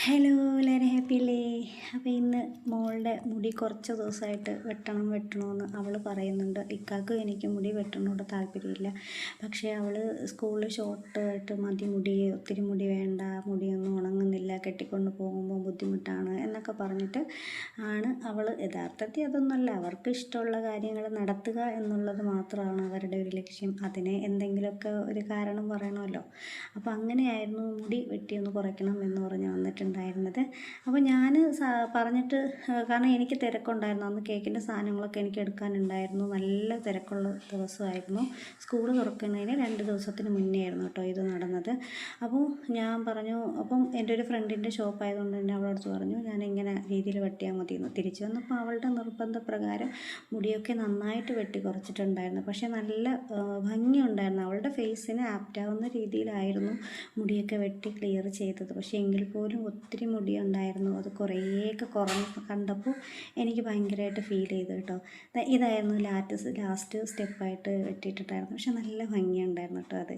Hello എല്ലാവരും happy അല്ലേ? അപ്പോൾ ഇന്ന് മോളുടെ മുടി കുറച്ച് ദിവസമായിട്ട് വെട്ടണമെന്ന് അവൾ പറയുന്നുണ്ട്. ഇക്കാക്കും എനിക്ക് മുടി വെട്ടണോട് താല്പര്യമില്ല. പക്ഷേ അവൾ സ്കൂളിൽ ഷോർട്ടായിട്ട് മതി മുടി, ഒത്തിരി മുടി വേണ്ട, മുടിയൊന്നും ഉണങ്ങുന്നില്ല, കെട്ടിക്കൊണ്ട് പോകുമ്പോൾ ബുദ്ധിമുട്ടാണ് എന്നൊക്കെ പറഞ്ഞിട്ട് ആണ് അവൾ. യഥാർത്ഥത്തിൽ അതൊന്നുമല്ല, അവർക്ക് ഇഷ്ടമുള്ള കാര്യങ്ങൾ നടത്തുക എന്നുള്ളത് മാത്രമാണ് അവരുടെ ഒരു ലക്ഷ്യം. അതിന് എന്തെങ്കിലുമൊക്കെ ഒരു കാരണം പറയണമല്ലോ. അപ്പോൾ അങ്ങനെയായിരുന്നു മുടി വെട്ടിയൊന്ന് കുറയ്ക്കണം എന്ന് പറഞ്ഞ് വന്നിട്ടുണ്ടായിരുന്നത്. അപ്പോൾ ഞാൻ പറഞ്ഞിട്ട്, കാരണം എനിക്ക് തിരക്കുണ്ടായിരുന്നു അന്ന്, കേക്കിൻ്റെ സാധനങ്ങളൊക്കെ എനിക്ക് എടുക്കാനുണ്ടായിരുന്നു. നല്ല തിരക്കുള്ള ദിവസമായിരുന്നു. സ്കൂൾ തുറക്കുന്നതിന് 2 ദിവസത്തിന് മുന്നേ ആയിരുന്നു കേട്ടോ ഇത് നടന്നത്. അപ്പോൾ ഞാൻ പറഞ്ഞു, അപ്പം എൻ്റെ ഒരു ഫ്രണ്ടിൻ്റെ ഷോപ്പായതുകൊണ്ട് തന്നെ അവളടുത്ത് പറഞ്ഞു ഞാനിങ്ങനെ രീതിയിൽ വെട്ടിയാൽ മതിയെന്ന്. തിരിച്ചു വന്നപ്പോൾ അവളുടെ നിർബന്ധപ്രകാരം മുടിയൊക്കെ നന്നായിട്ട് വെട്ടി കുറച്ചിട്ടുണ്ടായിരുന്നു. പക്ഷേ നല്ല ഭംഗിയുണ്ടായിരുന്നു. അവളുടെ ഫേസിന് ആപ്റ്റാവുന്ന രീതിയിലായിരുന്നു മുടിയൊക്കെ വെട്ടി ക്ലിയർ ചെയ്തത്. പക്ഷേ എങ്കിൽ പോലും ഒത്തിരി മുടിയുണ്ടായിരുന്നു. അത് കുറേയൊക്കെ കുറഞ്ഞ് കണ്ടപ്പോൾ എനിക്ക് ഭയങ്കരമായിട്ട് ഫീൽ ചെയ്തു കേട്ടോ. ഇതായിരുന്നു ലാസ്റ്റ് സ്റ്റെപ്പായിട്ട് വെട്ടിയിട്ടുണ്ടായിരുന്നു. പക്ഷെ നല്ല ഭംഗിയുണ്ടായിരുന്നു കേട്ടോ അത്.